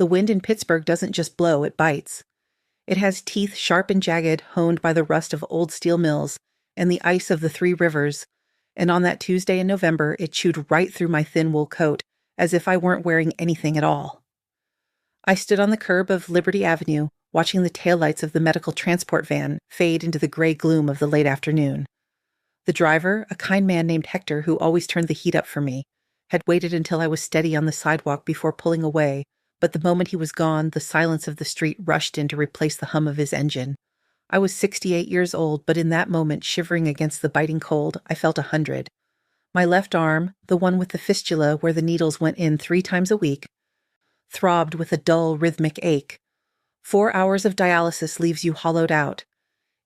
The wind in Pittsburgh doesn't just blow, it bites. It has teeth sharp and jagged, honed by the rust of old steel mills and the ice of the Three Rivers, and on that Tuesday in November it chewed right through my thin wool coat, as if I weren't wearing anything at all. I stood on the curb of Liberty Avenue, watching the taillights of the medical transport van fade into the gray gloom of the late afternoon. The driver, a kind man named Hector who always turned the heat up for me, had waited until I was steady on the sidewalk before pulling away, but the moment he was gone, the silence of the street rushed in to replace the hum of his engine. I was 68 years old, but in that moment, shivering against the biting cold, I felt 100. My left arm, the one with the fistula where the needles went in 3 times a week, throbbed with a dull, rhythmic ache. 4 hours of dialysis leaves you hollowed out.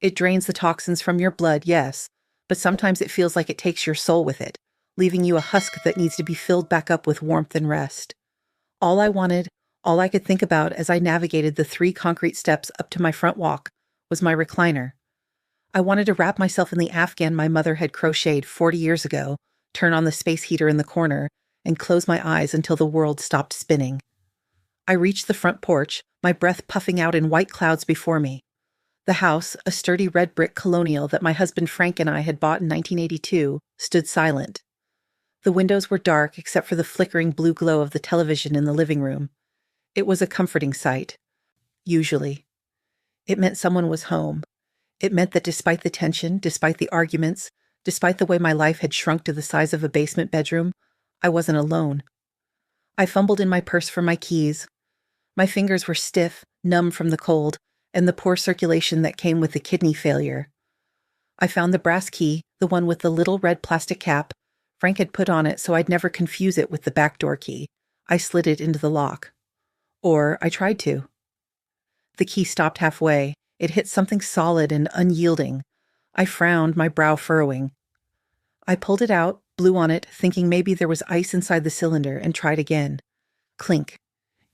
It drains the toxins from your blood, yes, but sometimes it feels like it takes your soul with it, leaving you a husk that needs to be filled back up with warmth and rest. All I wanted, all I could think about as I navigated the 3 concrete steps up to my front walk, was my recliner. I wanted to wrap myself in the Afghan my mother had crocheted 40 years ago, turn on the space heater in the corner, and close my eyes until the world stopped spinning. I reached the front porch, my breath puffing out in white clouds before me. The house, a sturdy red brick colonial that my husband Frank and I had bought in 1982, stood silent. The windows were dark except for the flickering blue glow of the television in the living room. It was a comforting sight. Usually. It meant someone was home. It meant that despite the tension, despite the arguments, despite the way my life had shrunk to the size of a basement bedroom, I wasn't alone. I fumbled in my purse for my keys. My fingers were stiff, numb from the cold, and the poor circulation that came with the kidney failure. I found the brass key, the one with the little red plastic cap. Frank had put on it so I'd never confuse it with the back door key. I slid it into the lock. Or I tried to. The key stopped halfway. It hit something solid and unyielding. I frowned, my brow furrowing. I pulled it out, blew on it, thinking maybe there was ice inside the cylinder, and tried again. Clink.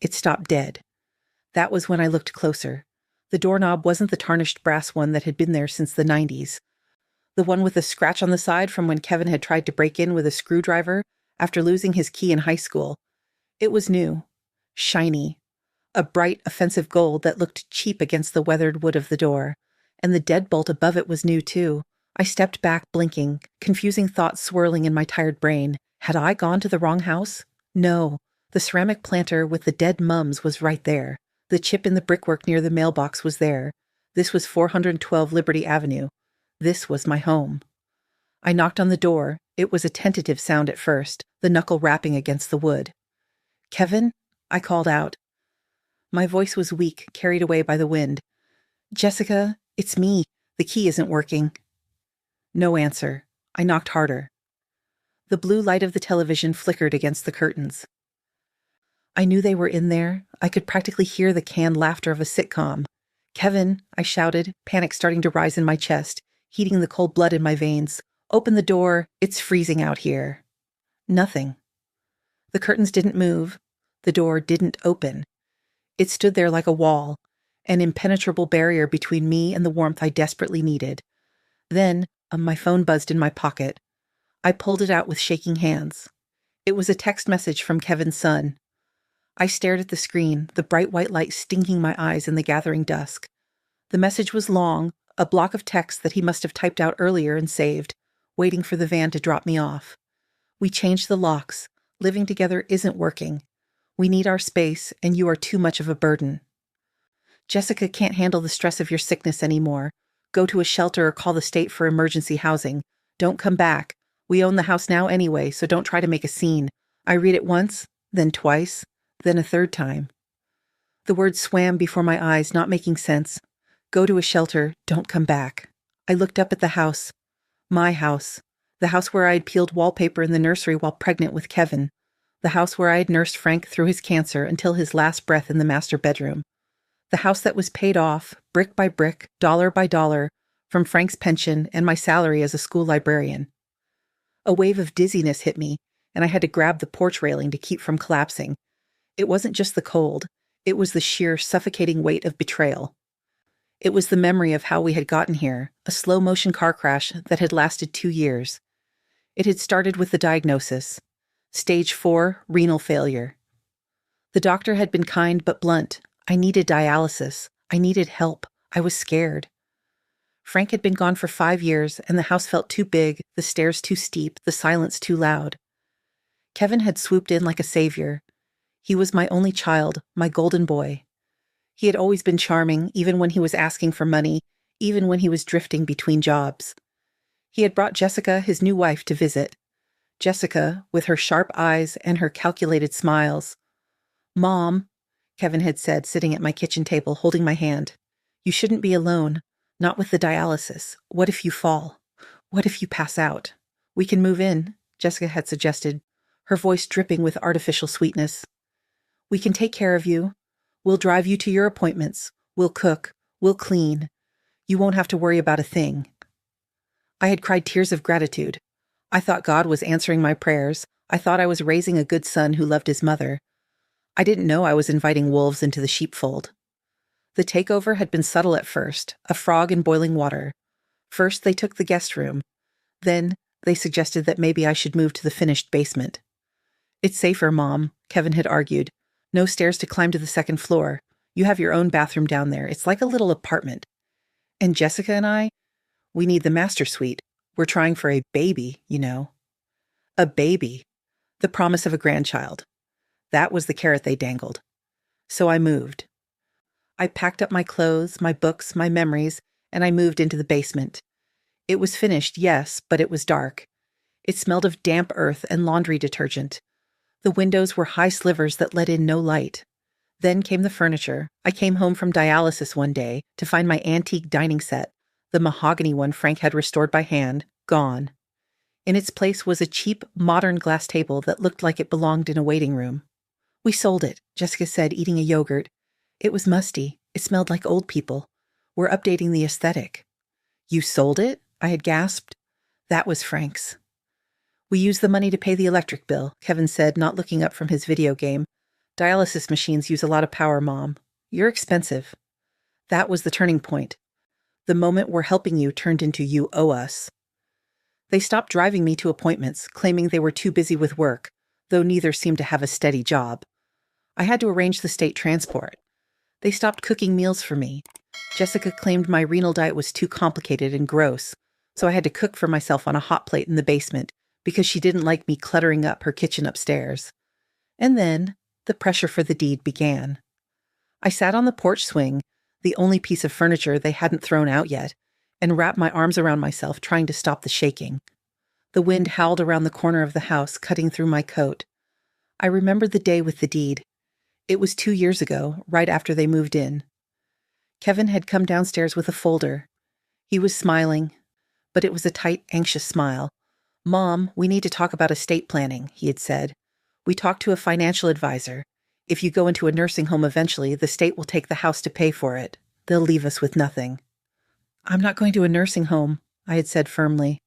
It stopped dead. That was when I looked closer. The doorknob wasn't the tarnished brass one that had been there since the 90s. The one with the scratch on the side from when Kevin had tried to break in with a screwdriver after losing his key in high school. It was new. Shiny. A bright, offensive gold that looked cheap against the weathered wood of the door. And the deadbolt above it was new, too. I stepped back, blinking, confusing thoughts swirling in my tired brain. Had I gone to the wrong house? No. The ceramic planter with the dead mums was right there. The chip in the brickwork near the mailbox was there. This was 412 Liberty Avenue. This was my home. I knocked on the door. It was a tentative sound at first, the knuckle rapping against the wood. "Kevin?" I called out. My voice was weak, carried away by the wind. "Jessica, it's me. The key isn't working." No answer. I knocked harder. The blue light of the television flickered against the curtains. I knew they were in there. I could practically hear the canned laughter of a sitcom. "Kevin," I shouted, panic starting to rise in my chest, heating the cold blood in my veins. "Open the door. It's freezing out here." Nothing. The curtains didn't move. The door didn't open. It stood there like a wall, an impenetrable barrier between me and the warmth I desperately needed. Then, my phone buzzed in my pocket. I pulled it out with shaking hands. It was a text message from Kevin's son. I stared at the screen, the bright white light stinging my eyes in the gathering dusk. The message was long, a block of text that he must have typed out earlier and saved, waiting for the van to drop me off. "We changed the locks. Living together isn't working. We need our space, and you are too much of a burden. Jessica can't handle the stress of your sickness anymore. Go to a shelter or call the state for emergency housing. Don't come back. We own the house now anyway, so don't try to make a scene. I read it once, then twice, then a third time." The words swam before my eyes, not making sense. Go to a shelter, don't come back. I looked up at the house. My house. The house where I had peeled wallpaper in the nursery while pregnant with Kevin. The house where I had nursed Frank through his cancer until his last breath in the master bedroom. The house that was paid off, brick by brick, dollar by dollar, from Frank's pension and my salary as a school librarian. A wave of dizziness hit me, and I had to grab the porch railing to keep from collapsing. It wasn't just the cold. It was the sheer, suffocating weight of betrayal. It was the memory of how we had gotten here, a slow-motion car crash that had lasted 2 years. It had started with the diagnosis. Stage 4, renal failure. The doctor had been kind but blunt. I needed dialysis. I needed help. I was scared. Frank had been gone for 5 years, and the house felt too big, the stairs too steep, the silence too loud. Kevin had swooped in like a savior. He was my only child, my golden boy. He had always been charming, even when he was asking for money, even when he was drifting between jobs. He had brought Jessica, his new wife, to visit. Jessica, with her sharp eyes and her calculated smiles. "Mom," Kevin had said, sitting at my kitchen table, holding my hand, "you shouldn't be alone. Not with the dialysis. What if you fall? What if you pass out? We can move in," Jessica had suggested, her voice dripping with artificial sweetness. "We can take care of you. We'll drive you to your appointments. We'll cook. We'll clean. You won't have to worry about a thing." I had cried tears of gratitude. I thought God was answering my prayers. I thought I was raising a good son who loved his mother. I didn't know I was inviting wolves into the sheepfold. The takeover had been subtle at first, a frog in boiling water. First, they took the guest room. Then, they suggested that maybe I should move to the finished basement. "It's safer, Mom," Kevin had argued. "No stairs to climb to the second floor. You have your own bathroom down there. It's like a little apartment. And Jessica and I, we need the master suite. We're trying for a baby, you know." A baby. The promise of a grandchild. That was the carrot they dangled. So I moved. I packed up my clothes, my books, my memories, and I moved into the basement. It was finished, yes, but it was dark. It smelled of damp earth and laundry detergent. The windows were high slivers that let in no light. Then came the furniture. I came home from dialysis one day to find my antique dining set, the mahogany one Frank had restored by hand, gone. In its place was a cheap, modern glass table that looked like it belonged in a waiting room. "We sold it," Jessica said, eating a yogurt. "It was musty. It smelled like old people. We're updating the aesthetic." "You sold it?" I had gasped. That was Frank's. "We used the money to pay the electric bill," Kevin said, not looking up from his video game. "Dialysis machines use a lot of power, Mom. You're expensive." That was the turning point. The moment "we're helping you" turned into "you owe us." They stopped driving me to appointments, claiming they were too busy with work, though neither seemed to have a steady job. I had to arrange the state transport. They stopped cooking meals for me. Jessica claimed my renal diet was too complicated and gross, so I had to cook for myself on a hot plate in the basement because she didn't like me cluttering up her kitchen upstairs. And then the pressure for the deed began. I sat on the porch swing, the only piece of furniture they hadn't thrown out yet, and wrapped my arms around myself, trying to stop the shaking. The wind howled around the corner of the house, cutting through my coat. I remembered the day with the deed. It was 2 years ago, right after they moved in. Kevin had come downstairs with a folder. He was smiling, but it was a tight, anxious smile. "Mom, we need to talk about estate planning," he had said. "We talked to a financial advisor. If you go into a nursing home eventually, the state will take the house to pay for it. They'll leave us with nothing." "I'm not going to a nursing home," I had said firmly.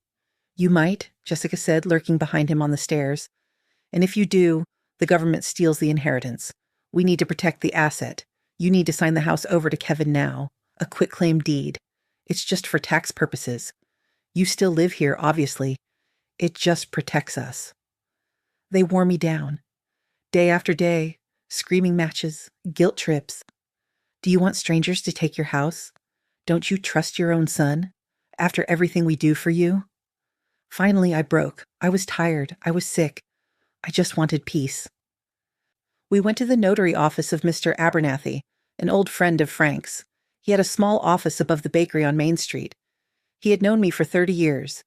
"You might," Jessica said, lurking behind him on the stairs. "And if you do, the government steals the inheritance. We need to protect the asset. You need to sign the house over to Kevin now. A quitclaim deed. It's just for tax purposes. You still live here, obviously. It just protects us." They wore me down. Day after day, screaming matches, guilt trips. "Do you want strangers to take your house? Don't you trust your own son? After everything we do for you?" Finally, I broke. I was tired. I was sick. I just wanted peace. We went to the notary office of Mr. Abernathy, an old friend of Frank's. He had a small office above the bakery on Main Street. He had known me for 30 years.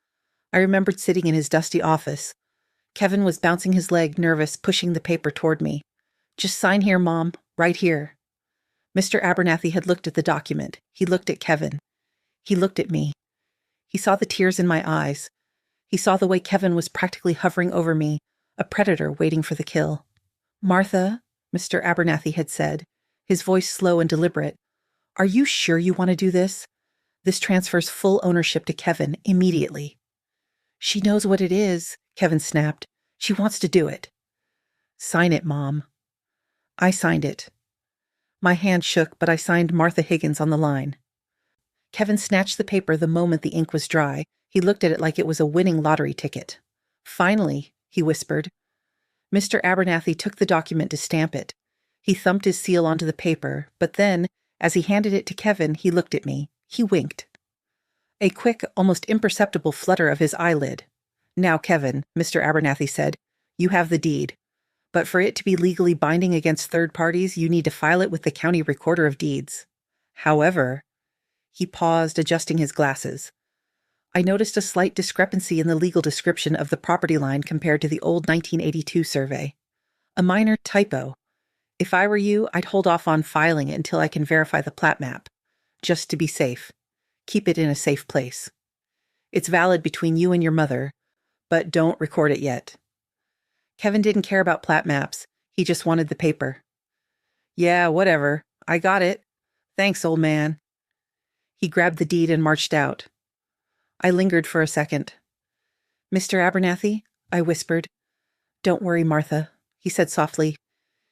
I remembered sitting in his dusty office. Kevin was bouncing his leg, nervous, pushing the paper toward me. "Just sign here, Mom, right here." Mr. Abernathy had looked at the document. He looked at Kevin. He looked at me. He saw the tears in my eyes. He saw the way Kevin was practically hovering over me, a predator waiting for the kill. "Martha," Mr. Abernathy had said, his voice slow and deliberate, "are you sure you want to do this? This transfers full ownership to Kevin immediately." "She knows what it is," Kevin snapped. "She wants to do it." "Sign it, Mom." I signed it. My hand shook, but I signed Martha Higgins on the line. Kevin snatched the paper the moment the ink was dry. He looked at it like it was a winning lottery ticket. "Finally," he whispered. Mr. Abernathy took the document to stamp it. He thumped his seal onto the paper, but then, as he handed it to Kevin, he looked at me. He winked. A quick, almost imperceptible flutter of his eyelid. "Now, Kevin," Mr. Abernathy said, "you have the deed. But for it to be legally binding against third parties, you need to file it with the county recorder of deeds. However," he paused, adjusting his glasses. I noticed a slight discrepancy in the legal description of the property line compared to the old 1982 survey. A minor typo. If I were you, I'd hold off on filing it until I can verify the plat map. Just to be safe. Keep it in a safe place. It's valid between you and your mother, but don't record it yet. Kevin didn't care about plat maps. He just wanted the paper. "Yeah, whatever. I got it. Thanks, old man." He grabbed the deed and marched out. I lingered for a second. "Mr. Abernathy," I whispered. "Don't worry, Martha," he said softly.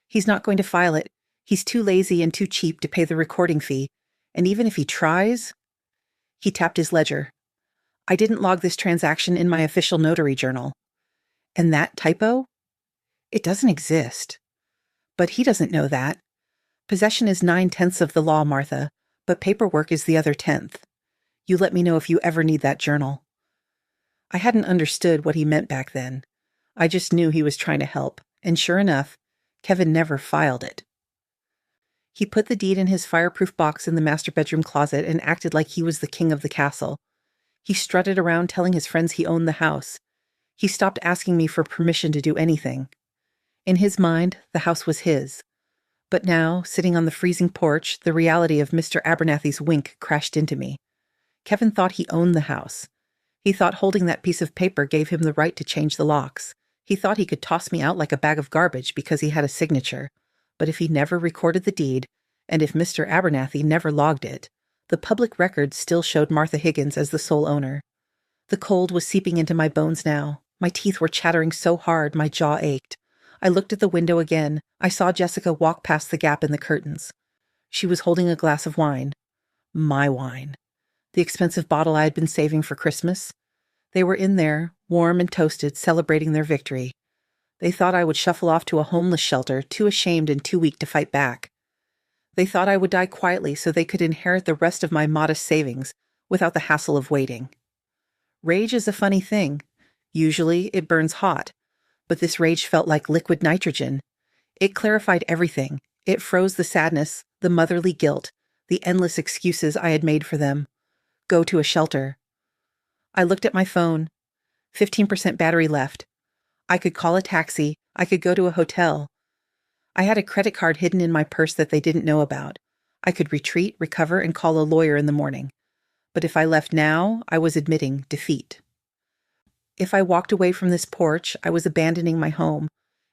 "He's not going to file it. He's too lazy and too cheap to pay the recording fee. And even if he tries..." He tapped his ledger. "I didn't log this transaction in my official notary journal. And that typo? It doesn't exist. But he doesn't know that. Possession is 9/10 of the law, Martha, but paperwork is the other 10th. You let me know if you ever need that journal." I hadn't understood what he meant back then. I just knew he was trying to help, and sure enough, Kevin never filed it. He put the deed in his fireproof box in the master bedroom closet and acted like he was the king of the castle. He strutted around telling his friends he owned the house. He stopped asking me for permission to do anything. In his mind, the house was his. But now, sitting on the freezing porch, the reality of Mr. Abernathy's wink crashed into me. Kevin thought he owned the house. He thought holding that piece of paper gave him the right to change the locks. He thought he could toss me out like a bag of garbage because he had a signature. But if he never recorded the deed, and if Mr. Abernathy never logged it, the public record still showed Martha Higgins as the sole owner. The cold was seeping into my bones now. My teeth were chattering so hard my jaw ached. I looked at the window again. I saw Jessica walk past the gap in the curtains. She was holding a glass of wine. My wine. The expensive bottle I had been saving for Christmas. They were in there, warm and toasted, celebrating their victory. They thought I would shuffle off to a homeless shelter, too ashamed and too weak to fight back. They thought I would die quietly so they could inherit the rest of my modest savings without the hassle of waiting. Rage is a funny thing. Usually it burns hot, but this rage felt like liquid nitrogen. It clarified everything. It froze the sadness, the motherly guilt, the endless excuses I had made for them. Go to a shelter. I looked at my phone. 15% battery left. I could call a taxi. I could go to a hotel. I had a credit card hidden in my purse that they didn't know about. I could retreat, recover, and call a lawyer in the morning. But if I left now, I was admitting defeat. If I walked away from this porch, I was abandoning my home,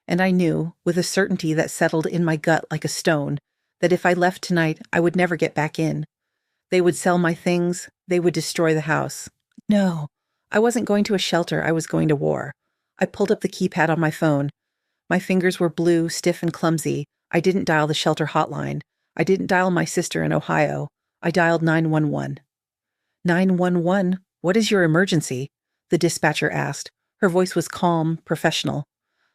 and I knew, with a certainty that settled in my gut like a stone, that if I left tonight, I would never get back in. They would sell my things. They would destroy the house. No, I wasn't going to a shelter. I was going to war. I pulled up the keypad on my phone. My fingers were blue, stiff, and clumsy. I didn't dial the shelter hotline. I didn't dial my sister in Ohio. I dialed 911. 911? What is your emergency? The dispatcher asked. Her voice was calm, professional.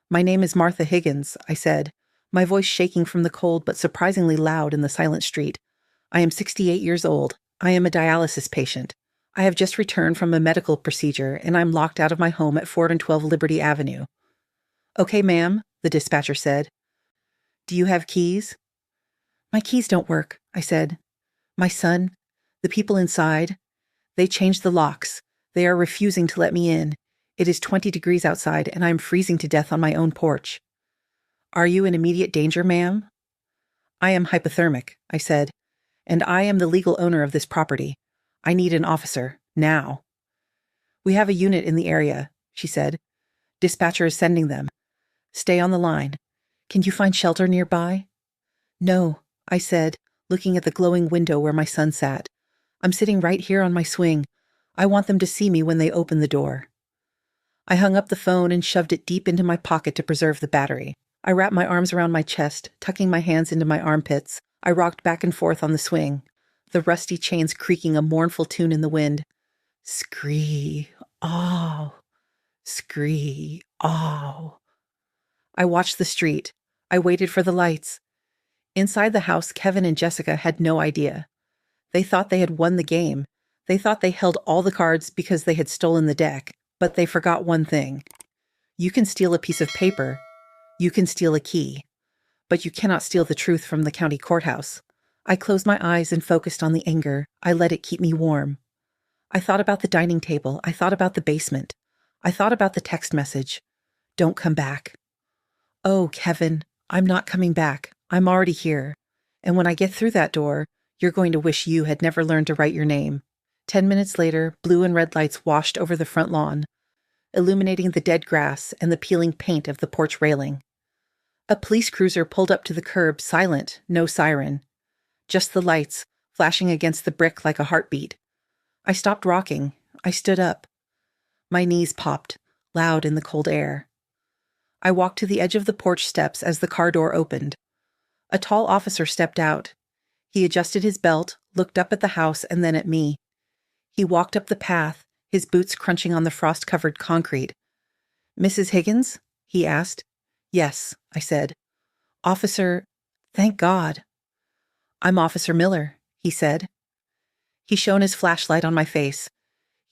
My name is Martha Higgins, I said, my voice shaking from the cold but surprisingly loud in the silent street. I am 68 years old. I am a dialysis patient. I have just returned from a medical procedure, and I'm locked out of my home at 412 Liberty Avenue. Okay, ma'am, the dispatcher said. Do you have keys? My keys don't work, I said. My son, the people inside, they changed the locks. They are refusing to let me in. It is 20 degrees outside, and I am freezing to death on my own porch. Are you in immediate danger, ma'am? I am hypothermic, I said, and I am the legal owner of this property. I need an officer, now. We have a unit in the area, she said. Dispatcher is sending them. Stay on the line. Can you find shelter nearby? No, I said, looking at the glowing window where my son sat. I'm sitting right here on my swing. I want them to see me when they open the door. I hung up the phone and shoved it deep into my pocket to preserve the battery. I wrapped my arms around my chest, tucking my hands into my armpits. I rocked back and forth on the swing, the rusty chains creaking a mournful tune in the wind. Scree, oh, scree, oh. I watched the street. I waited for the lights. Inside the house, Kevin and Jessica had no idea. They thought they had won the game. They thought they held all the cards because they had stolen the deck, but they forgot one thing. You can steal a piece of paper. You can steal a key. But you cannot steal the truth from the county courthouse. I closed my eyes and focused on the anger. I let it keep me warm. I thought about the dining table. I thought about the basement. I thought about the text message. Don't come back. Oh, Kevin, I'm not coming back. I'm already here. And when I get through that door, you're going to wish you had never learned to write your name. 10 minutes later, blue and red lights washed over the front lawn, illuminating the dead grass and the peeling paint of the porch railing. A police cruiser pulled up to the curb, silent, no siren. Just the lights, flashing against the brick like a heartbeat. I stopped rocking. I stood up. My knees popped, loud in the cold air. I walked to the edge of the porch steps as the car door opened. A tall officer stepped out. He adjusted his belt, looked up at the house and then at me. He walked up the path, his boots crunching on the frost-covered concrete. "Mrs. Higgins?" he asked. "Yes," I said. "Officer, thank God." "I'm Officer Miller," he said. He shone his flashlight on my face.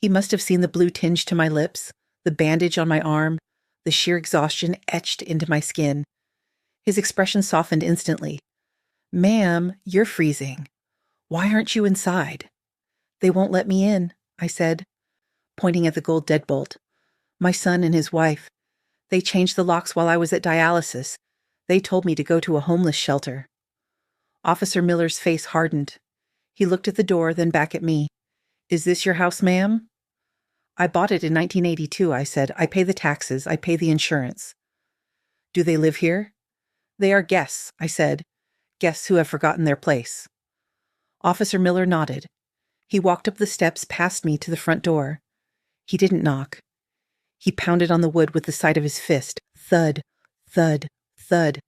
He must have seen the blue tinge to my lips, the bandage on my arm, the sheer exhaustion etched into my skin. His expression softened instantly. "Ma'am, you're freezing. Why aren't you inside?" "They won't let me in," I said, pointing at the gold deadbolt. "My son and his wife. They changed the locks while I was at dialysis. They told me to go to a homeless shelter." Officer Miller's face hardened. He looked at the door, then back at me. "Is this your house, ma'am?" "I bought it in 1982, I said. "I pay the taxes. I pay the insurance." "Do they live here?" "They are guests," I said. "Guests who have forgotten their place." Officer Miller nodded. He walked up the steps past me to the front door. He didn't knock. He pounded on the wood with the side of his fist. Thud, thud, thud.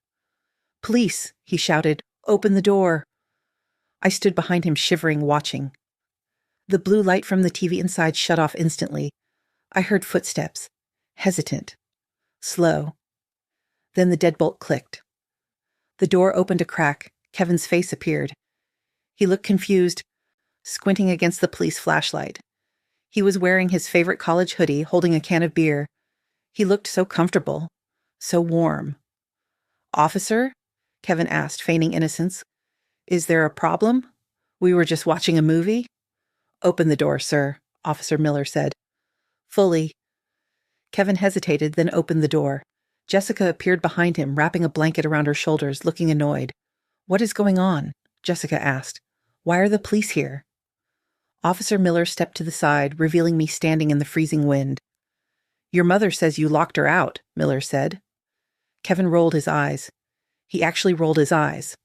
"Police," he shouted. "Open the door." I stood behind him, shivering, watching. The blue light from the TV inside shut off instantly. I heard footsteps. Hesitant. Slow. Then the deadbolt clicked. The door opened a crack. Kevin's face appeared. He looked confused, squinting against the police flashlight. He was wearing his favorite college hoodie, holding a can of beer. He looked so comfortable, so warm. "Officer?" Kevin asked, feigning innocence. "Is there a problem? We were just watching a movie?" "Open the door, sir," Officer Miller said. "Fully." Kevin hesitated, then opened the door. Jessica appeared behind him, wrapping a blanket around her shoulders, looking annoyed. "What is going on?" Jessica asked. "Why are the police here?" Officer Miller stepped to the side, revealing me standing in the freezing wind. "Your mother says you locked her out," Miller said. Kevin rolled his eyes. He actually rolled his eyes.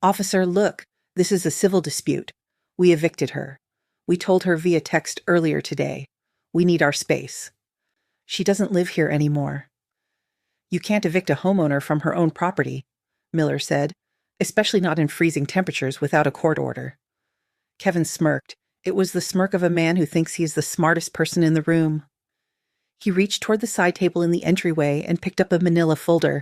"Officer, look, this is a civil dispute. We evicted her. We told her via text earlier today. We need our space. She doesn't live here anymore." "You can't evict a homeowner from her own property," Miller said, "especially not in freezing temperatures without a court order." Kevin smirked. It was the smirk of a man who thinks he is the smartest person in the room. He reached toward the side table in the entryway and picked up a manila folder.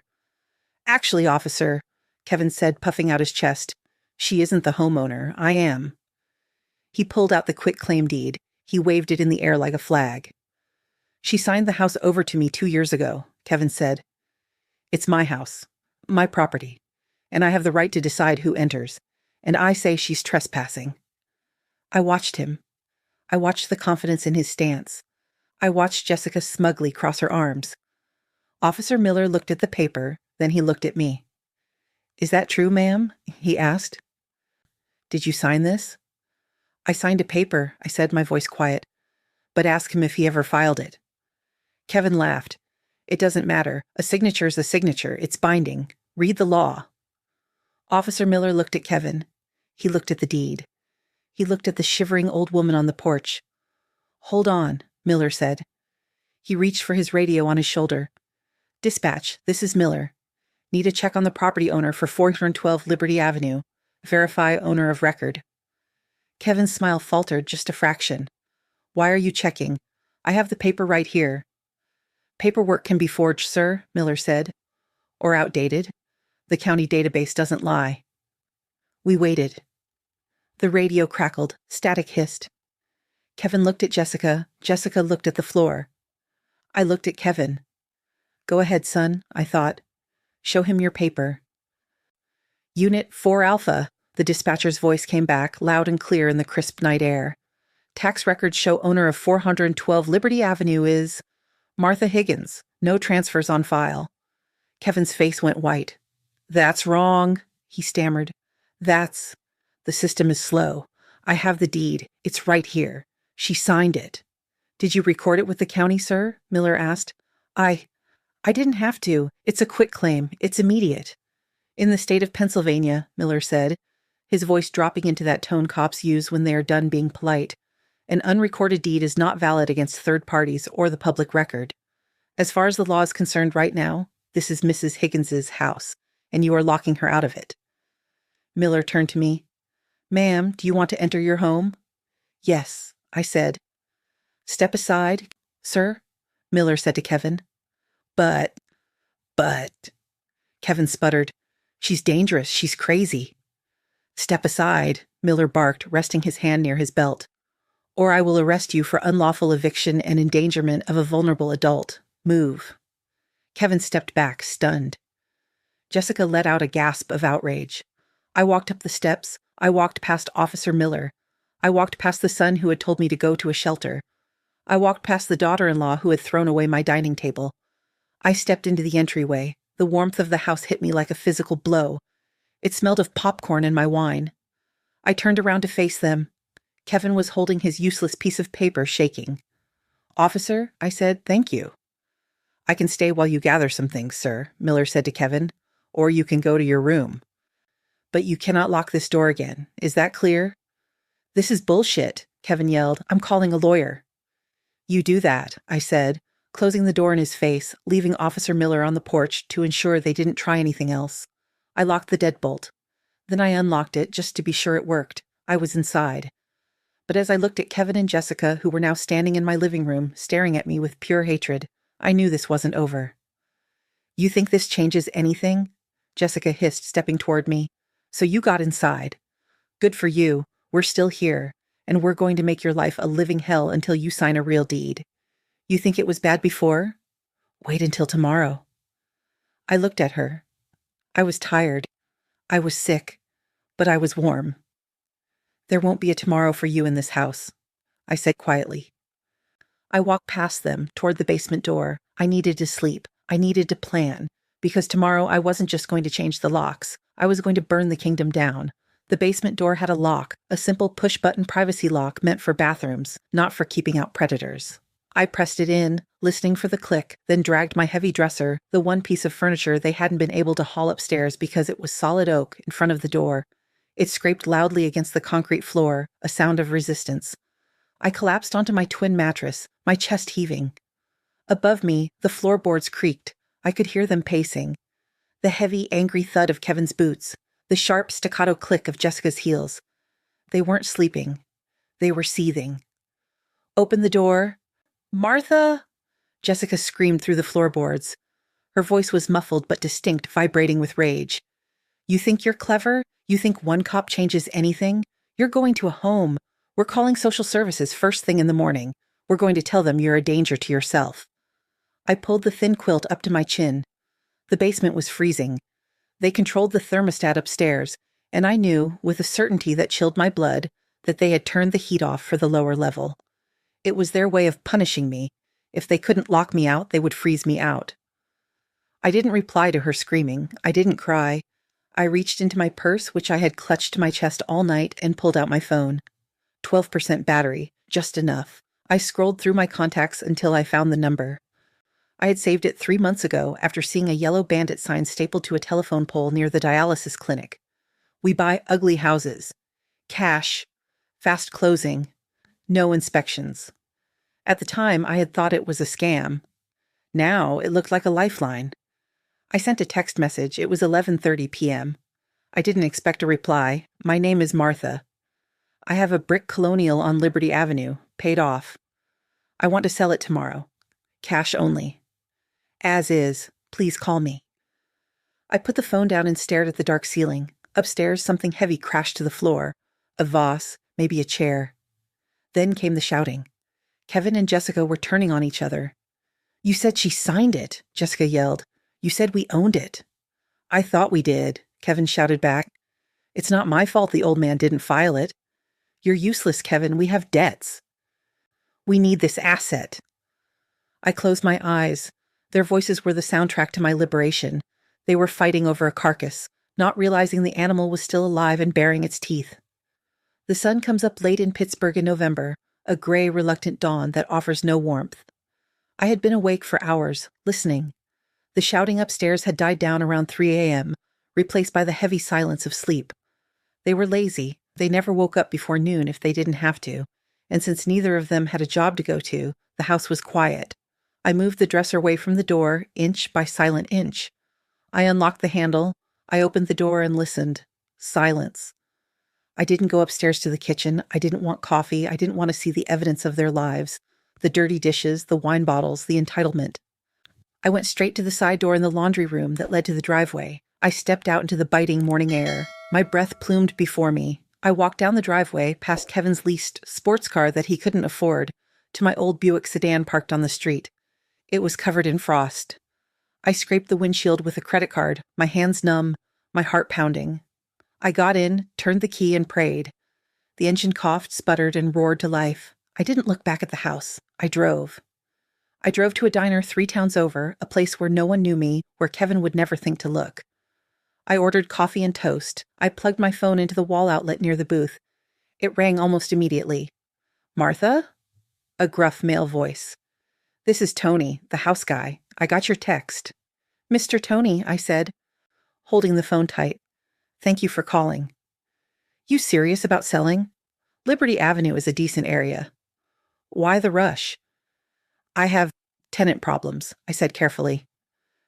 "Actually, officer," Kevin said, puffing out his chest, "she isn't the homeowner. I am." He pulled out the quitclaim deed. He waved it in the air like a flag. "She signed the house over to me 2 years ago," Kevin said. "It's my house, my property, and I have the right to decide who enters, and I say she's trespassing." I watched him. I watched the confidence in his stance. I watched Jessica smugly cross her arms. Officer Miller looked at the paper, then he looked at me. "Is that true, ma'am?" he asked. "Did you sign this?" "I signed a paper," I said, my voice quiet. "But ask him if he ever filed it." Kevin laughed. "It doesn't matter. A signature is a signature. It's binding. Read the law." Officer Miller looked at Kevin. He looked at the deed. He looked at the shivering old woman on the porch. "Hold on," Miller said. He reached for his radio on his shoulder. "Dispatch, this is Miller. Need a check on the property owner for 412 Liberty Avenue. Verify owner of record." Kevin's smile faltered just a fraction. "Why are you checking? I have the paper right here." "Paperwork can be forged, sir," Miller said. "Or outdated. The county database doesn't lie. We waited. The radio crackled, static hissed. Kevin looked at Jessica. Jessica looked at the floor. I looked at Kevin. Go ahead, son, I thought. Show him your paper. Unit 4 Alpha, the dispatcher's voice came back, loud and clear in the crisp night air. Tax records show owner of 412 Liberty Avenue is Martha Higgins. No transfers on file. Kevin's face went white. That's wrong, he stammered. The system is slow. I have the deed. It's right here. She signed it. Did you record it with the county, sir? Miller asked. I didn't have to. It's a quitclaim. It's immediate. In the state of Pennsylvania, Miller said, his voice dropping into that tone cops use when they are done being polite, an unrecorded deed is not valid against third parties or the public record. As far as the law is concerned right now, this is Mrs. Higgins's house, and you are locking her out of it. Miller turned to me. Ma'am, do you want to enter your home? Yes, I said. Step aside, sir, Miller said to Kevin. But, Kevin sputtered. She's dangerous. She's crazy. Step aside, Miller barked, resting his hand near his belt. Or I will arrest you for unlawful eviction and endangerment of a vulnerable adult. Move. Kevin stepped back, stunned. Jessica let out a gasp of outrage. I walked up the steps. I walked past Officer Miller. I walked past the son who had told me to go to a shelter. I walked past the daughter-in-law who had thrown away my dining table. I stepped into the entryway. The warmth of the house hit me like a physical blow. It smelled of popcorn and my wine. I turned around to face them. Kevin was holding his useless piece of paper, shaking. Officer, I said, thank you. I can stay while you gather some things, sir, Miller said to Kevin, or you can go to your room. But you cannot lock this door again. Is that clear? This is bullshit, Kevin yelled. I'm calling a lawyer. You do that, I said, closing the door in his face, leaving Officer Miller on the porch to ensure they didn't try anything else. I locked the deadbolt. Then I unlocked it just to be sure it worked. I was inside. But as I looked at Kevin and Jessica, who were now standing in my living room, staring at me with pure hatred, I knew this wasn't over. You think this changes anything? Jessica hissed, stepping toward me. So you got inside. Good for you. We're still here, and we're going to make your life a living hell until you sign a real deed. You think it was bad before? Wait until tomorrow. I looked at her. I was tired. I was sick, but I was warm. There won't be a tomorrow for you in this house, I said quietly. I walked past them, toward the basement door. I needed to sleep. I needed to plan, because tomorrow I wasn't just going to change the locks. I was going to burn the kingdom down. The basement door had a lock, a simple push-button privacy lock meant for bathrooms, not for keeping out predators. I pressed it in, listening for the click, then dragged my heavy dresser, the one piece of furniture they hadn't been able to haul upstairs because it was solid oak, in front of the door. It scraped loudly against the concrete floor, a sound of resistance. I collapsed onto my twin mattress, my chest heaving. Above me, the floorboards creaked. I could hear them pacing. The heavy, angry thud of Kevin's boots, the sharp staccato click of Jessica's heels. They weren't sleeping. They were seething. Open the door. Martha! Jessica screamed through the floorboards. Her voice was muffled but distinct, vibrating with rage. You think you're clever? You think one cop changes anything? You're going to a home. We're calling social services first thing in the morning. We're going to tell them you're a danger to yourself. I pulled the thin quilt up to my chin. The basement was freezing. They controlled the thermostat upstairs, and I knew, with a certainty that chilled my blood, that they had turned the heat off for the lower level. It was their way of punishing me. If they couldn't lock me out, they would freeze me out. I didn't reply to her screaming. I didn't cry. I reached into my purse, which I had clutched to my chest all night, and pulled out my phone. 12% battery, just enough. I scrolled through my contacts until I found the number. I had saved it 3 months ago after seeing a yellow bandit sign stapled to a telephone pole near the dialysis clinic. We buy ugly houses. Cash. Fast closing. No inspections. At the time, I had thought it was a scam. Now, it looked like a lifeline. I sent a text message. It was 11:30 p.m. I didn't expect a reply. My name is Martha. I have a brick colonial on Liberty Avenue, paid off. I want to sell it tomorrow. Cash only. As is. Please call me. I put the phone down and stared at the dark ceiling. Upstairs, something heavy crashed to the floor. A vase, maybe a chair. Then came the shouting. Kevin and Jessica were turning on each other. "You said she signed it," Jessica yelled. "You said we owned it." "I thought we did," Kevin shouted back. "It's not my fault the old man didn't file it." "You're useless, Kevin. We have debts." "We need this asset." I closed my eyes. Their voices were the soundtrack to my liberation. They were fighting over a carcass, not realizing the animal was still alive and baring its teeth. The sun comes up late in Pittsburgh in November, a gray, reluctant dawn that offers no warmth. I had been awake for hours, listening. The shouting upstairs had died down around 3 a.m., replaced by the heavy silence of sleep. They were lazy. They never woke up before noon if they didn't have to, and since neither of them had a job to go to, the house was quiet. I moved the dresser away from the door, inch by silent inch. I unlocked the handle. I opened the door and listened. Silence. I didn't go upstairs to the kitchen. I didn't want coffee. I didn't want to see the evidence of their lives. The dirty dishes, the wine bottles, the entitlement. I went straight to the side door in the laundry room that led to the driveway. I stepped out into the biting morning air. My breath plumed before me. I walked down the driveway, past Kevin's leased sports car that he couldn't afford, to my old Buick sedan parked on the street. It was covered in frost. I scraped the windshield with a credit card, my hands numb, my heart pounding. I got in, turned the key, and prayed. The engine coughed, sputtered, and roared to life. I didn't look back at the house. I drove. I drove to a diner 3 towns over, a place where no one knew me, where Kevin would never think to look. I ordered coffee and toast. I plugged my phone into the wall outlet near the booth. It rang almost immediately. "Martha?" A gruff male voice. "This is Tony, the house guy. I got your text." "Mr. Tony," I said, holding the phone tight. "Thank you for calling." "You serious about selling? Liberty Avenue is a decent area." "Why the rush?" "I have tenant problems," I said carefully.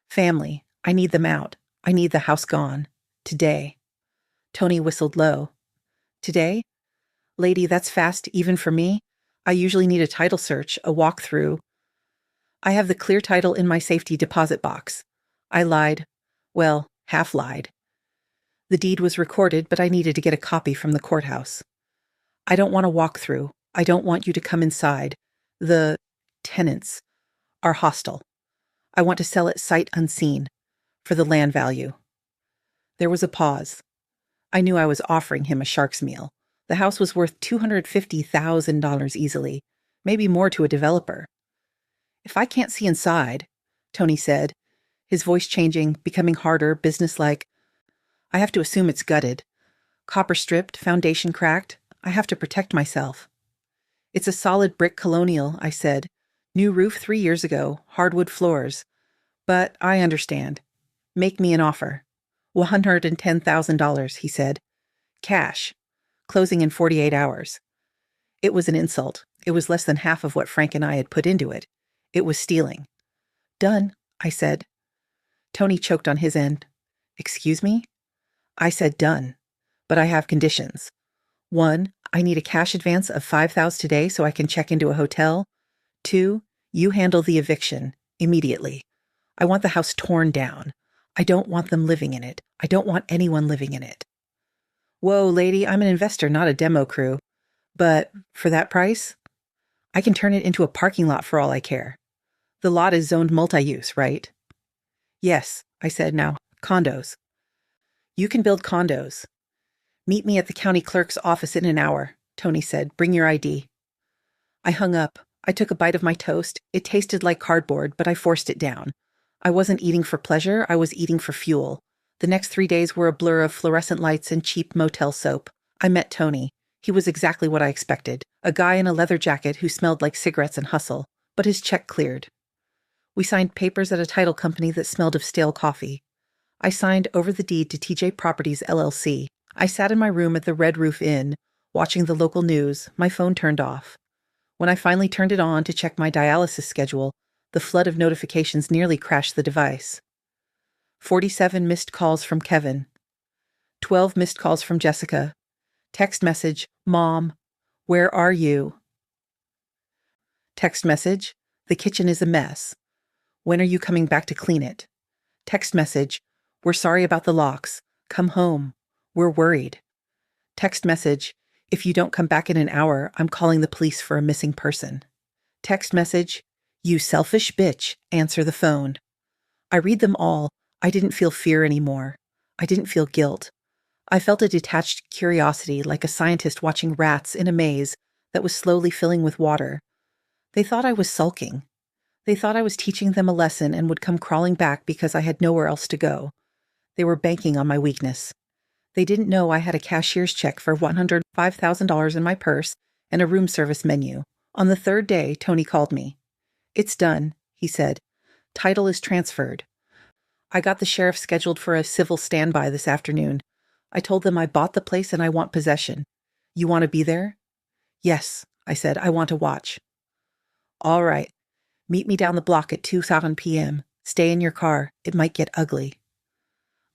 "Family. I need them out. I need the house gone. Today." Tony whistled low. "Today? Lady, that's fast even for me. I usually need a title search, a walkthrough." "I have the clear title in my safety deposit box." I lied. Well, half lied. The deed was recorded, but I needed to get a copy from the courthouse. "I don't want a walkthrough. I don't want you to come inside. The tenants are hostile. I want to sell it sight unseen, for the land value." There was a pause. I knew I was offering him a shark's meal. The house was worth $250,000 easily, maybe more to a developer. "If I can't see inside," Tony said, his voice changing, becoming harder, businesslike, "I have to assume it's gutted. Copper stripped, foundation cracked. I have to protect myself." "It's a solid brick colonial," I said. "New roof 3 years ago, hardwood floors. But I understand. Make me an offer." $110,000, he said. "Cash. Closing in 48 hours. It was an insult. It was less than half of what Frank and I had put into it. It was stealing. "Done," I said. Tony choked on his end. "Excuse me?" I said done, but I have conditions. 1, I need a cash advance of $5,000 today so I can check into a hotel. 2, you handle the eviction immediately. I want the house torn down. I don't want them living in it. I don't want anyone living in it. "Whoa, lady, I'm an investor, not a demo crew. But for that price, I can turn it into a parking lot for all I care. The lot is zoned multi-use, right?" "Yes," I said. "Now, condos." "You can build condos." "Meet me at the county clerk's office in an hour," Tony said. "Bring your ID." I hung up. I took a bite of my toast. It tasted like cardboard, but I forced it down. I wasn't eating for pleasure. I was eating for fuel. The next 3 days were a blur of fluorescent lights and cheap motel soap. I met Tony. He was exactly what I expected, a guy in a leather jacket who smelled like cigarettes and hustle, but his check cleared. We signed papers at a title company that smelled of stale coffee. I signed over the deed to TJ Properties, LLC. I sat in my room at the Red Roof Inn, watching the local news, my phone turned off. When I finally turned it on to check my dialysis schedule, the flood of notifications nearly crashed the device. 47 missed calls from Kevin. 12 missed calls from Jessica. Text message, "Mom, where are you?" Text message, "The kitchen is a mess. When are you coming back to clean it?" Text message, "We're sorry about the locks. Come home. We're worried. Text message, if you don't come back in an hour, I'm calling the police for a missing person. Text message, you selfish bitch, answer the phone. I read them all. I didn't feel fear anymore. I didn't feel guilt. I felt a detached curiosity, like a scientist watching rats in a maze that was slowly filling with water. They thought I was sulking. They thought I was teaching them a lesson and would come crawling back because I had nowhere else to go. They were banking on my weakness. They didn't know I had a cashier's check for $105,000 in my purse and a room service menu. On the third day, Tony called me. It's done, he said. Title is transferred. I got the sheriff scheduled for a civil standby this afternoon. I told them I bought the place and I want possession. You want to be there? Yes, I said. I want to watch. All right. Meet me down the block at 2:07 p.m. Stay in your car. It might get ugly.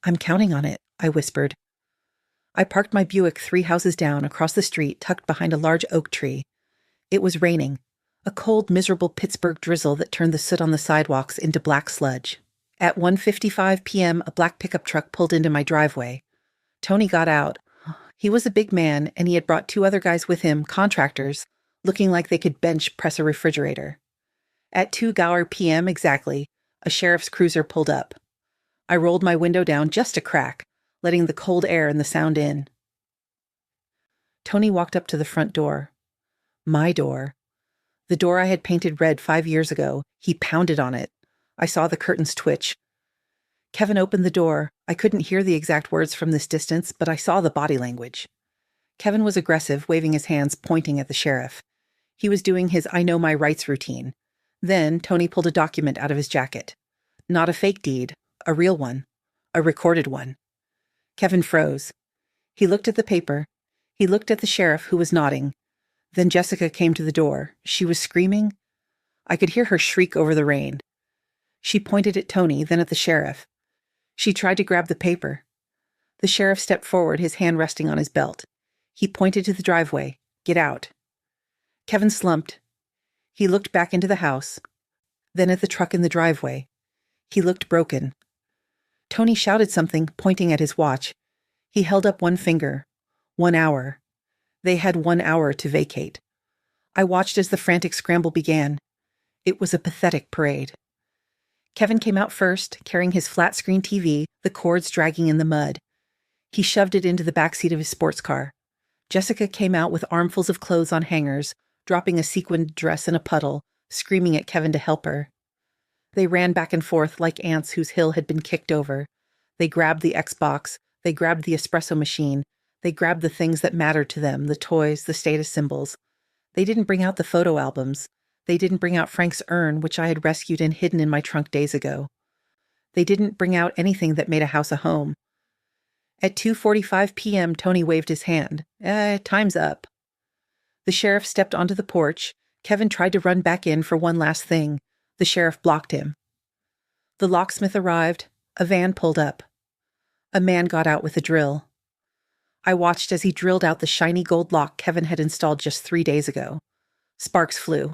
I'm counting on it, I whispered. I parked my Buick 3 houses down across the street, tucked behind a large oak tree. It was raining, a cold, miserable Pittsburgh drizzle that turned the soot on the sidewalks into black sludge. At 1:55 p.m., a black pickup truck pulled into my driveway. Tony got out. He was a big man, and he had brought 2 other guys with him, contractors, looking like they could bench press a refrigerator. At 2:00 p.m. exactly, a sheriff's cruiser pulled up. I rolled my window down just a crack, letting the cold air and the sound in. Tony walked up to the front door. My door. The door I had painted red 5 years ago. He pounded on it. I saw the curtains twitch. Kevin opened the door. I couldn't hear the exact words from this distance, but I saw the body language. Kevin was aggressive, waving his hands, pointing at the sheriff. He was doing his I know my rights routine. Then Tony pulled a document out of his jacket. Not a fake deed, a real one. A recorded one. Kevin froze. He looked at the paper. He looked at the sheriff, who was nodding. Then Jessica came to the door. She was screaming. I could hear her shriek over the rain. She pointed at Tony, then at the sheriff. She tried to grab the paper. The sheriff stepped forward, his hand resting on his belt. He pointed to the driveway. Get out. Kevin slumped. He looked back into the house, then at the truck in the driveway. He looked broken. Tony shouted something, pointing at his watch. He held up one finger. 1 hour. They had 1 hour to vacate. I watched as the frantic scramble began. It was a pathetic parade. Kevin came out first, carrying his flat-screen TV, the cords dragging in the mud. He shoved it into the backseat of his sports car. Jessica came out with armfuls of clothes on hangers, dropping a sequined dress in a puddle, screaming at Kevin to help her. They ran back and forth like ants whose hill had been kicked over. They grabbed the Xbox. They grabbed the espresso machine. They grabbed the things that mattered to them, the toys, the status symbols. They didn't bring out the photo albums. They didn't bring out Frank's urn, which I had rescued and hidden in my trunk days ago. They didn't bring out anything that made a house a home. At 2:45 p.m., Tony waved his hand. Time's up. The sheriff stepped onto the porch. Kevin tried to run back in for one last thing. The sheriff blocked him. The locksmith arrived. A van pulled up. A man got out with a drill. I watched as he drilled out the shiny gold lock Kevin had installed just 3 days ago. Sparks flew.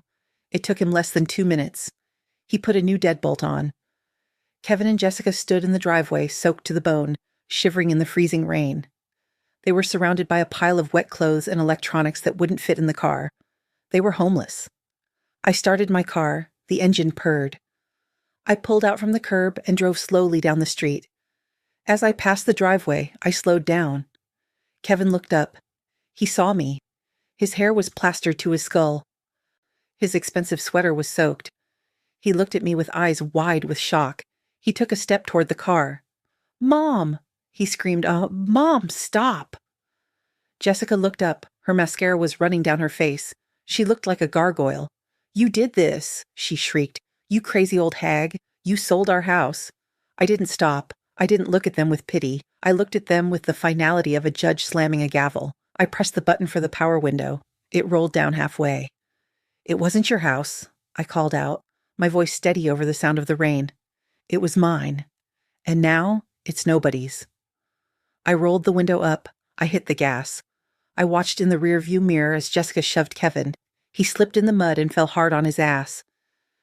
It took him less than 2 minutes. He put a new deadbolt on. Kevin and Jessica stood in the driveway, soaked to the bone, shivering in the freezing rain. They were surrounded by a pile of wet clothes and electronics that wouldn't fit in the car. They were homeless. I started my car. The engine purred. I pulled out from the curb and drove slowly down the street. As I passed the driveway, I slowed down. Kevin looked up. He saw me. His hair was plastered to his skull. His expensive sweater was soaked. He looked at me with eyes wide with shock. He took a step toward the car. "Mom!" he screamed. Mom, stop!" Jessica looked up. Her mascara was running down her face. She looked like a gargoyle. "You did this," she shrieked. "You crazy old hag. You sold our house." I didn't stop. I didn't look at them with pity. I looked at them with the finality of a judge slamming a gavel. I pressed the button for the power window. It rolled down halfway. "It wasn't your house," I called out, my voice steady over the sound of the rain. "It was mine. And now it's nobody's." I rolled the window up. I hit the gas. I watched in the rearview mirror as Jessica shoved Kevin. He slipped in the mud and fell hard on his ass.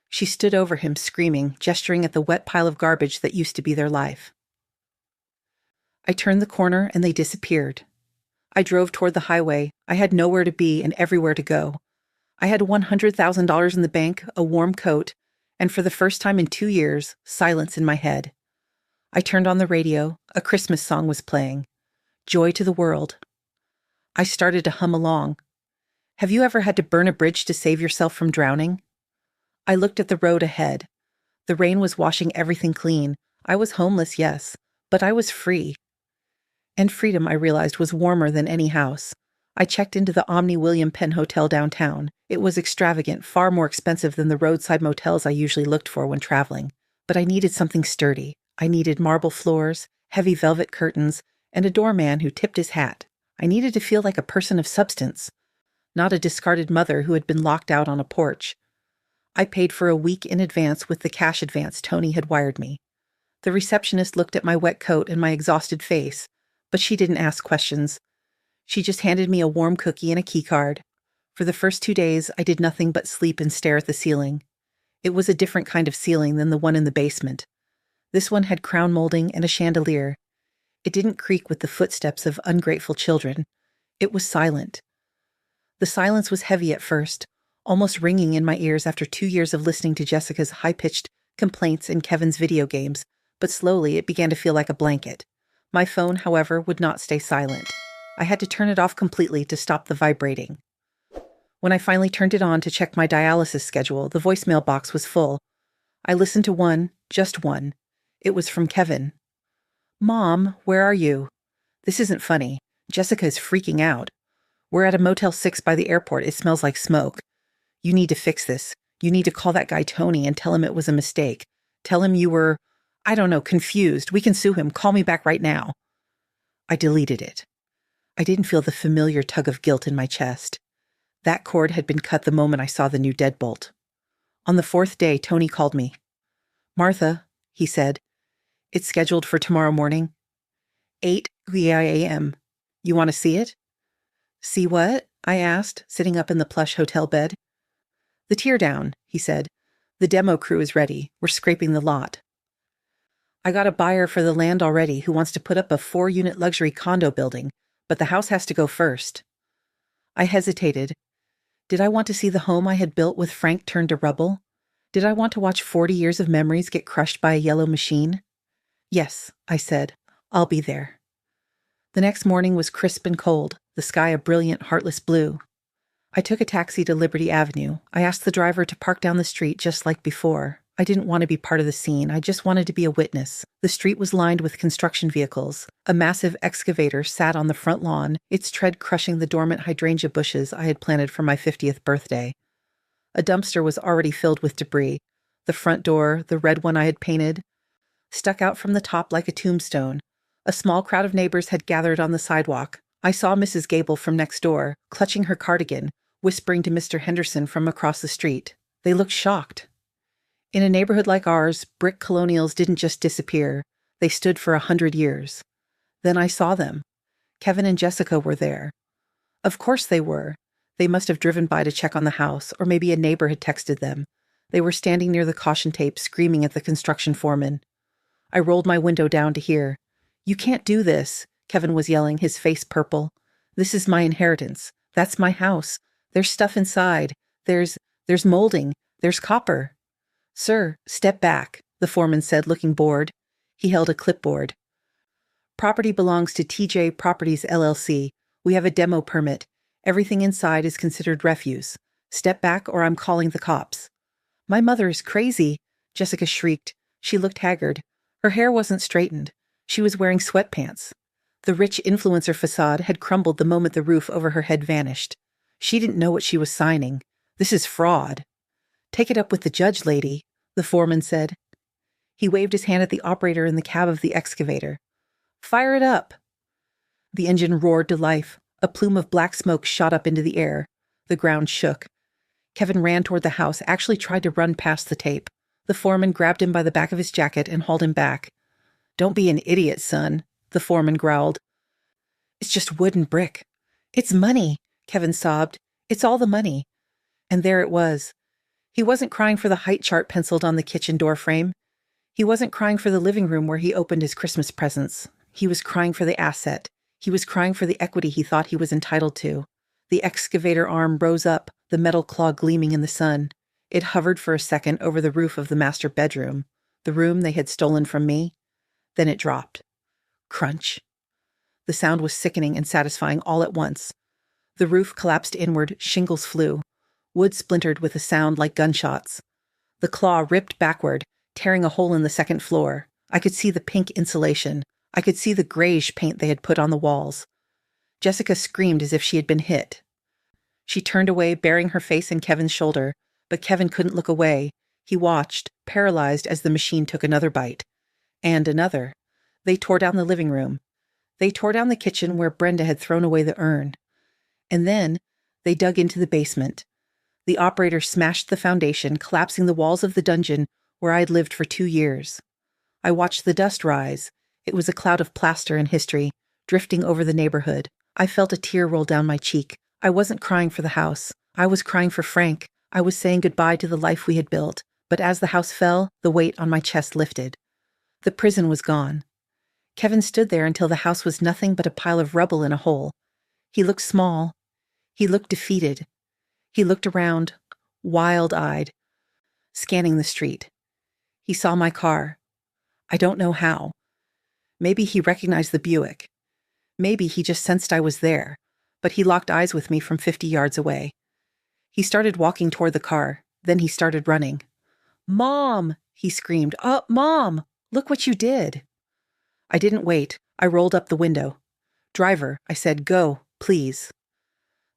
She stood over him, screaming, gesturing at the wet pile of garbage that used to be their life. I turned the corner and they disappeared. I drove toward the highway. I had nowhere to be and everywhere to go. I had $100,000 in the bank, a warm coat, and for the first time in 2 years, silence in my head. I turned on the radio. A Christmas song was playing. Joy to the World. I started to hum along. Have you ever had to burn a bridge to save yourself from drowning? I looked at the road ahead. The rain was washing everything clean. I was homeless, yes, but I was free. And freedom, I realized, was warmer than any house. I checked into the Omni William Penn Hotel downtown. It was extravagant, far more expensive than the roadside motels I usually looked for when traveling. But I needed something sturdy. I needed marble floors, heavy velvet curtains, and a doorman who tipped his hat. I needed to feel like a person of substance, not a discarded mother who had been locked out on a porch. I paid for a week in advance with the cash advance Tony had wired me. The receptionist looked at my wet coat and my exhausted face, but she didn't ask questions. She just handed me a warm cookie and a keycard. For the first 2 days, I did nothing but sleep and stare at the ceiling. It was a different kind of ceiling than the one in the basement. This one had crown molding and a chandelier. It didn't creak with the footsteps of ungrateful children. It was silent. The silence was heavy at first, almost ringing in my ears after 2 years of listening to Jessica's high-pitched complaints and Kevin's video games, but slowly it began to feel like a blanket. My phone, however, would not stay silent. I had to turn it off completely to stop the vibrating. When I finally turned it on to check my dialysis schedule, the voicemail box was full. I listened to one, just one. It was from Kevin. Mom, where are you? This isn't funny. Jessica is freaking out. We're at a Motel 6 by the airport. It smells like smoke. You need to fix this. You need to call that guy Tony and tell him it was a mistake. Tell him you were, I don't know, confused. We can sue him. Call me back right now. I deleted it. I didn't feel the familiar tug of guilt in my chest. That cord had been cut the moment I saw the new deadbolt. On the 4th day, Tony called me. Martha, he said, it's scheduled for tomorrow morning. 8 a.m. You want to see it? See what? I asked, sitting up in the plush hotel bed. The teardown, he said. The demo crew is ready. We're scraping the lot. I got a buyer for the land already who wants to put up a 4-unit luxury condo building, but the house has to go first. I hesitated. Did I want to see the home I had built with Frank turned to rubble? Did I want to watch 40 years of memories get crushed by a yellow machine? Yes, I said. I'll be there. The next morning was crisp and cold, the sky a brilliant, heartless blue. I took a taxi to Liberty Avenue. I asked the driver to park down the street just like before. I didn't want to be part of the scene. I just wanted to be a witness. The street was lined with construction vehicles. A massive excavator sat on the front lawn, its tread crushing the dormant hydrangea bushes I had planted for my 50th birthday. A dumpster was already filled with debris. The front door, the red one I had painted, stuck out from the top like a tombstone. A small crowd of neighbors had gathered on the sidewalk. I saw Mrs. Gable from next door, clutching her cardigan, whispering to Mr. Henderson from across the street. They looked shocked. In a neighborhood like ours, brick colonials didn't just disappear. They stood for 100 years. Then I saw them. Kevin and Jessica were there. Of course they were. They must have driven by to check on the house, or maybe a neighbor had texted them. They were standing near the caution tape, screaming at the construction foreman. I rolled my window down to hear. You can't do this, Kevin was yelling, his face purple. This is my inheritance. That's my house. There's stuff inside. There's molding. There's copper. Sir, step back, the foreman said, looking bored. He held a clipboard. Property belongs to TJ Properties, LLC. We have a demo permit. Everything inside is considered refuse. Step back or I'm calling the cops. My mother is crazy, Jessica shrieked. She looked haggard. Her hair wasn't straightened. She was wearing sweatpants. The rich influencer facade had crumbled the moment the roof over her head vanished. She didn't know what she was signing. This is fraud. Take it up with the judge, lady, the foreman said. He waved his hand at the operator in the cab of the excavator. Fire it up. The engine roared to life. A plume of black smoke shot up into the air. The ground shook. Kevin ran toward the house, actually tried to run past the tape. The foreman grabbed him by the back of his jacket and hauled him back. Don't be an idiot, son, the foreman growled. It's just wood and brick. It's money, Kevin sobbed. It's all the money. And there it was. He wasn't crying for the height chart penciled on the kitchen door frame. He wasn't crying for the living room where he opened his Christmas presents. He was crying for the asset. He was crying for the equity he thought he was entitled to. The excavator arm rose up, the metal claw gleaming in the sun. It hovered for a second over the roof of the master bedroom, the room they had stolen from me. Then it dropped. Crunch. The sound was sickening and satisfying all at once. The roof collapsed inward, shingles flew. Wood splintered with a sound like gunshots. The claw ripped backward, tearing a hole in the second floor. I could see the pink insulation. I could see the grayish paint they had put on the walls. Jessica screamed as if she had been hit. She turned away, burying her face in Kevin's shoulder, but Kevin couldn't look away. He watched, paralyzed, as the machine took another bite. And another. They tore down the living room. They tore down the kitchen where Brenda had thrown away the urn. And then they dug into the basement. The operator smashed the foundation, collapsing the walls of the dungeon where I had lived for 2 years. I watched the dust rise. It was a cloud of plaster and history, drifting over the neighborhood. I felt a tear roll down my cheek. I wasn't crying for the house. I was crying for Frank. I was saying goodbye to the life we had built. But as the house fell, the weight on my chest lifted. The prison was gone. Kevin stood there until the house was nothing but a pile of rubble in a hole. He looked small. He looked defeated. He looked around, wild-eyed, scanning the street. He saw my car. I don't know how. Maybe he recognized the Buick. Maybe he just sensed I was there, but he locked eyes with me from 50 yards away. He started walking toward the car. Then he started running. "Mom!" he screamed. "Oh, Mom! Look what you did!" I didn't wait. I rolled up the window. "Driver," I said, "go, please."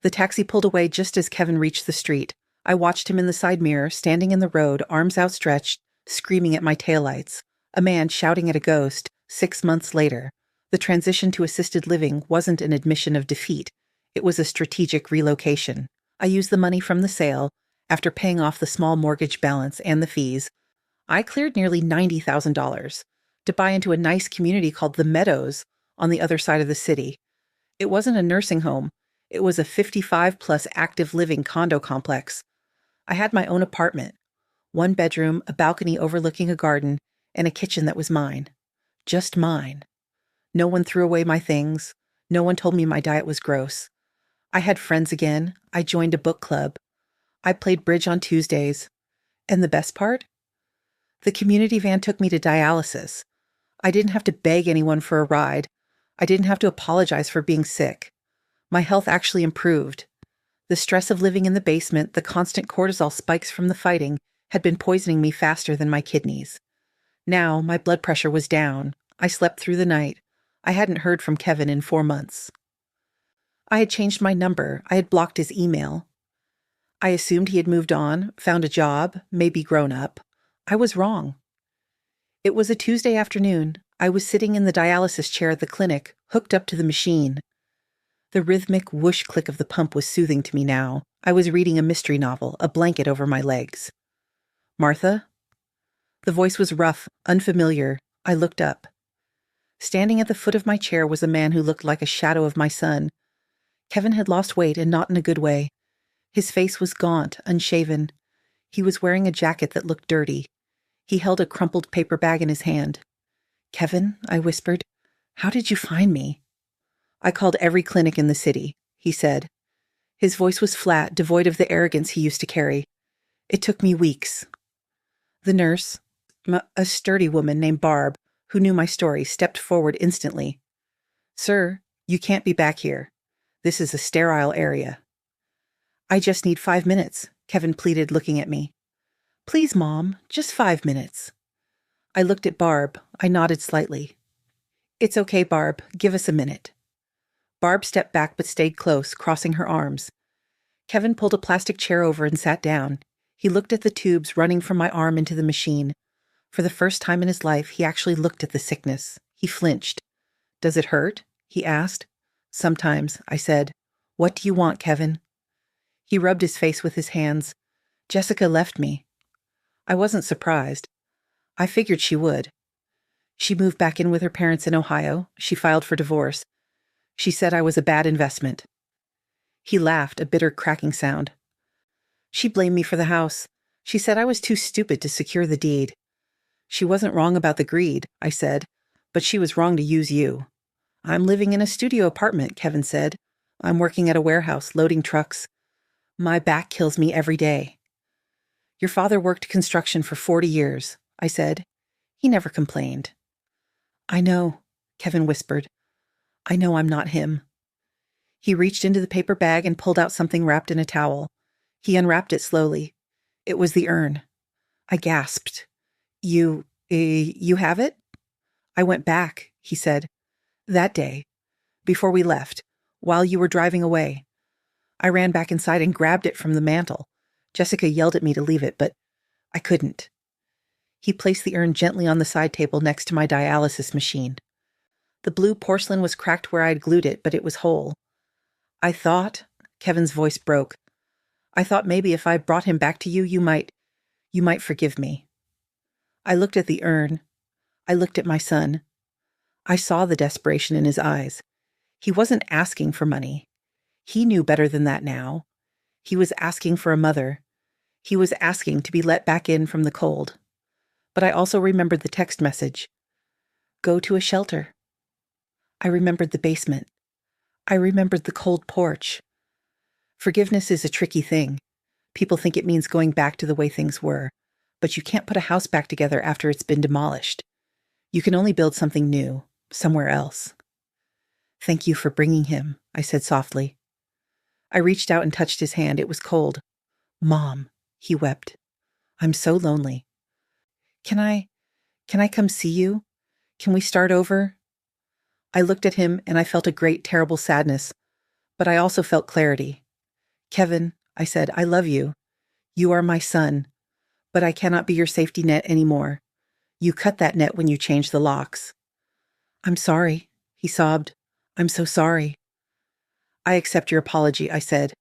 The taxi pulled away just as Kevin reached the street. I watched him in the side mirror, standing in the road, arms outstretched, screaming at my taillights. A man shouting at a ghost, 6 months later. The transition to assisted living wasn't an admission of defeat. It was a strategic relocation. I used the money from the sale. After paying off the small mortgage balance and the fees, I cleared nearly $90,000 to buy into a nice community called The Meadows on the other side of the city. It wasn't a nursing home. It was a 55-plus active living condo complex. I had my own apartment, 1 bedroom, a balcony overlooking a garden, and a kitchen that was mine. Just mine. No one threw away my things. No one told me my diet was gross. I had friends again. I joined a book club. I played bridge on Tuesdays. And the best part? The community van took me to dialysis. I didn't have to beg anyone for a ride. I didn't have to apologize for being sick. My health actually improved. The stress of living in the basement, the constant cortisol spikes from the fighting, had been poisoning me faster than my kidneys. Now, my blood pressure was down. I slept through the night. I hadn't heard from Kevin in 4 months. I had changed my number. I had blocked his email. I assumed he had moved on, found a job, maybe grown up. I was wrong. It was a Tuesday afternoon. I was sitting in the dialysis chair at the clinic, hooked up to the machine. The rhythmic whoosh click of the pump was soothing to me now. I was reading a mystery novel, a blanket over my legs. "Martha?" The voice was rough, unfamiliar. I looked up. Standing at the foot of my chair was a man who looked like a shadow of my son. Kevin had lost weight, and not in a good way. His face was gaunt, unshaven. He was wearing a jacket that looked dirty. He held a crumpled paper bag in his hand. "Kevin," I whispered, "how did you find me?" "I called every clinic in the city," he said. His voice was flat, devoid of the arrogance he used to carry. "It took me weeks." The nurse, a sturdy woman named Barb, who knew my story, stepped forward instantly. "Sir, you can't be back here. This is a sterile area." "I just need 5 minutes," Kevin pleaded, looking at me. "Please, Mom, just 5 minutes." I looked at Barb. I nodded slightly. "It's okay, Barb. Give us a minute." Barb stepped back but stayed close, crossing her arms. Kevin pulled a plastic chair over and sat down. He looked at the tubes running from my arm into the machine. For the first time in his life, he actually looked at the sickness. He flinched. "Does it hurt?" he asked. "Sometimes," I said. "What do you want, Kevin?" He rubbed his face with his hands. "Jessica left me." I wasn't surprised. I figured she would. She moved back in with her parents in Ohio. She filed for divorce. She said I was a bad investment. He laughed, a bitter cracking sound. "She blamed me for the house. She said I was too stupid to secure the deed." "She wasn't wrong about the greed," I said. But she was wrong to use you. I'm living in a studio apartment, Kevin said. I'm working at a warehouse, loading trucks. My back kills me every day. Your father worked construction for 40 years, I said. He never complained. I know, Kevin whispered. I know I'm not him. He reached into the paper bag and pulled out something wrapped in a towel. He unwrapped it slowly. It was the urn. I gasped. You have it? I went back, he said. That day, before we left, while you were driving away. I ran back inside and grabbed it from the mantel. Jessica yelled at me to leave it, but I couldn't. He placed the urn gently on the side table next to my dialysis machine. The blue porcelain was cracked where I'd glued it, but it was whole. I thought, Kevin's voice broke, I thought maybe if I brought him back to you, you might forgive me. I looked at the urn. I looked at my son. I saw the desperation in his eyes. He wasn't asking for money. He knew better than that now. He was asking for a mother. He was asking to be let back in from the cold. But I also remembered the text message. Go to a shelter. I remembered the basement. I remembered the cold porch. Forgiveness is a tricky thing. People think it means going back to the way things were, but you can't put a house back together after it's been demolished. You can only build something new, somewhere else. Thank you for bringing him, I said softly. I reached out and touched his hand. It was cold. Mom, he wept. I'm so lonely. Can I come see you? Can we start over? I looked at him and I felt a great, terrible sadness, but I also felt clarity. Kevin, I said, I love you. You are my son, but I cannot be your safety net anymore. You cut that net when you changed the locks. I'm sorry, he sobbed. I'm so sorry. I accept your apology, I said,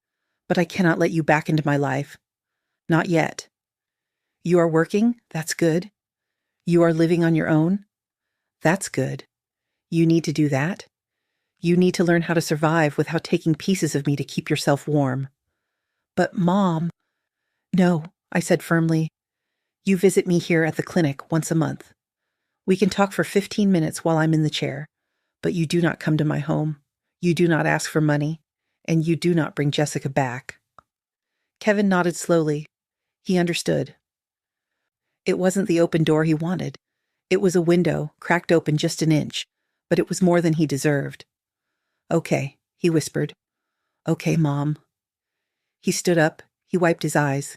but I cannot let you back into my life. Not yet. You are working? That's good. You are living on your own? That's good. You need to do that. You need to learn how to survive without taking pieces of me to keep yourself warm. But Mom... No, I said firmly. You visit me here at the clinic once a month. We can talk for 15 minutes while I'm in the chair, but you do not come to my home. You do not ask for money, and you do not bring Jessica back. Kevin nodded slowly. He understood. It wasn't the open door he wanted. It was a window, cracked open just an inch, but it was more than he deserved. Okay, he whispered. Okay, Mom. He stood up. He wiped his eyes.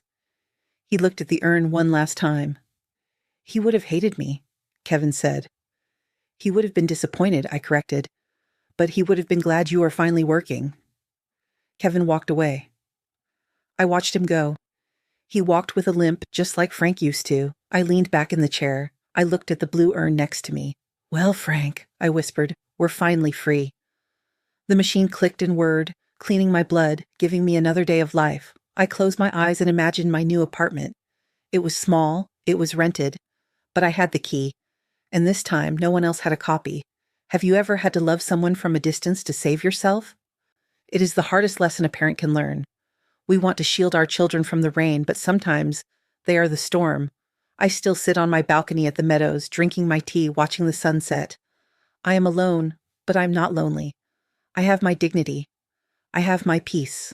He looked at the urn one last time. He would have hated me, Kevin said. He would have been disappointed, I corrected, but he would have been glad you are finally working. Kevin walked away. I watched him go. He walked with a limp, just like Frank used to. I leaned back in the chair. I looked at the blue urn next to me. Well, Frank, I whispered, we're finally free. The machine clicked and whirred, cleaning my blood, giving me another day of life. I closed my eyes and imagined my new apartment. It was small, it was rented, but I had the key, and this time no one else had a copy. Have you ever had to love someone from a distance to save yourself? It is the hardest lesson a parent can learn. We want to shield our children from the rain, but sometimes they are the storm. I still sit on my balcony at the meadows, drinking my tea, watching the sunset. I am alone, but I'm not lonely. I have my dignity. I have my peace.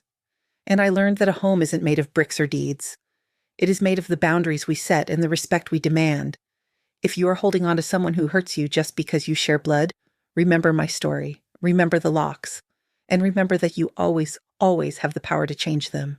And I learned that a home isn't made of bricks or deeds. It is made of the boundaries we set and the respect we demand. If you are holding on to someone who hurts you just because you share blood, remember my story, remember the locks, and remember that you always, always have the power to change them.